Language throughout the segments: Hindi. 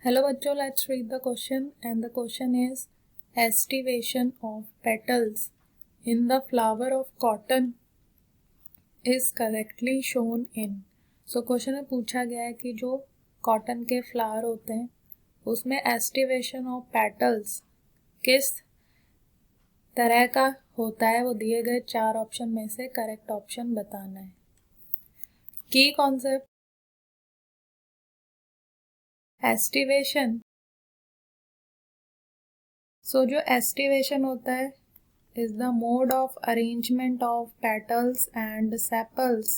Hello बच्चों, let's read the question and the question is estivation of petals in the flower of cotton is correctly shown in. So question में पूछा गया है कि जो कॉटन के फ्लावर होते हैं उसमें एस्टिवेशन ऑफ पेटल्स किस तरह का होता है, वो दिए गए 4 ऑप्शन में से करेक्ट ऑप्शन बताना है. की कॉन्सेप्ट एस्टिवेशन. सो जो एस्टिवेशन होता है is the mode of arrangement of petals and sepals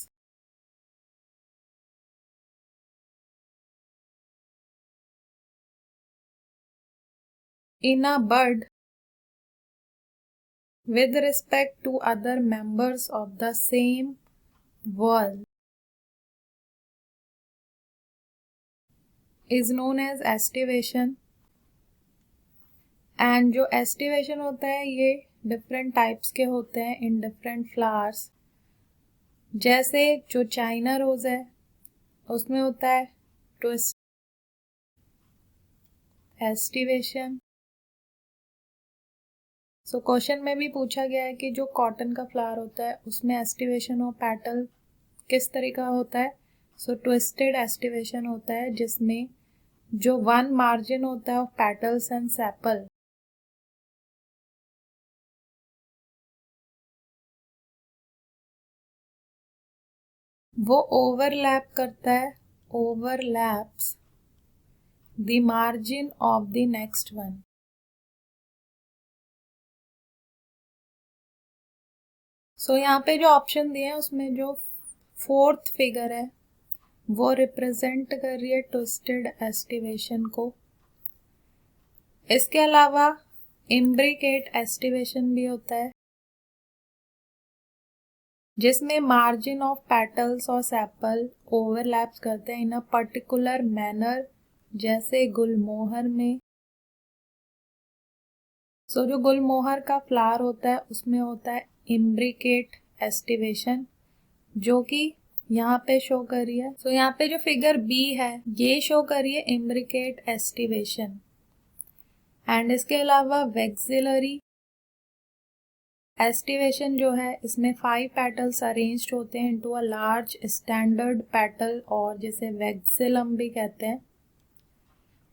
in a bud with respect to other members of the same whorl is known as estivation. And जो एस्टिवेशन होता है ये डिफरेंट टाइप्स के होते हैं इन डिफरेंट फ्लावर्स. जैसे जो चाइना रोज है उसमें होता है ट्विस्ट एस्टिवेशन. सो क्वेश्चन में भी पूछा गया है कि जो कॉटन का फ्लावर होता है उसमें एस्टिवेशन ऑफ पेटल किस तरीका होता है. सो ट्विस्टेड एस्टिवेशन होता है जिसमें जो वन मार्जिन होता है ऑफ पेटल्स एंड सेपल वो ओवरलैप करता है, overlaps the margin of the next one. So यहाँ पे जो ऑप्शन दिए हैं उसमें जो फोर्थ फिगर है वो रिप्रेजेंट कर रही है ट्विस्टेड एस्टिवेशन को. इसके अलावा इम्ब्रिकेट एस्टिवेशन भी होता है जिसमें मार्जिन ऑफ पेटल्स और सेपल ओवरलैप्स करते हैं इन अ पर्टिकुलर मैनर, जैसे गुलमोहर में. सो जो गुलमोहर का फ्लावर होता है उसमें होता है इम्ब्रिकेट एस्टिवेशन जो कि यहाँ पे शो कर रही है. सो यहाँ पे जो फिगर बी है ये शो कर रही है इम्ब्रिकेट एस्टिवेशन. एंड इसके अलावा वेक्सिलरी एस्टिवेशन जो है इसमें 5 पेटल्स अरेंज्ड होते हैं into a large standard petal और जिसे वेक्सिलम भी कहते हैं.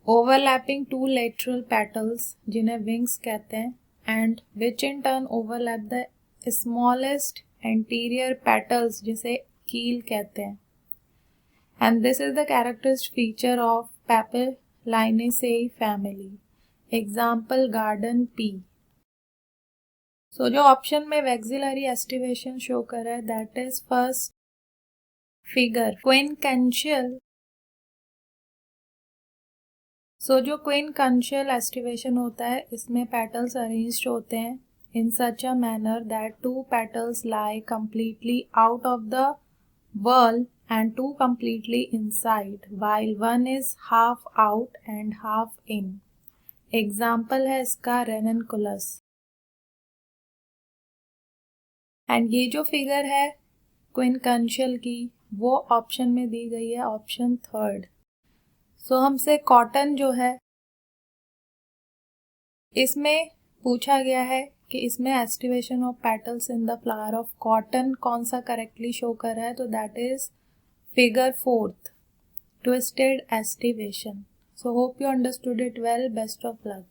ओवरलैपिंग 2 लेटरल पेटल्स जिन्हें विंग्स कहते हैं and which in turn overlap the smallest anterior petals जिसे कील कहते हैं. And this is the characteristic feature of Papilionaceae family. Example garden pea. So जो ऑप्शन में वेक्सिलरी एस्टिवेशन शो कर रहा है that is first figure quincuncial. So जो क्विनकैंशियल एस्टिवेशन होता है इसमें पेटल्स अरेंज्ड होते हैं in such a manner that 2 petals lie completely out of the whorl and 2 completely inside while 1 is half out and half in. Example है इसका रेननकुलस. एंड ये जो फिगर है क्विनकैंशियल की वो ऑप्शन में दी गई है ऑप्शन थर्ड. सो हमसे कॉटन जो है इसमें पूछा गया है कि इसमें aestivation of petals in the flower of cotton कौन सा करेक्टली शो कर रहा है. तो that is figure fourth twisted aestivation. So hope you understood it well. Best of luck.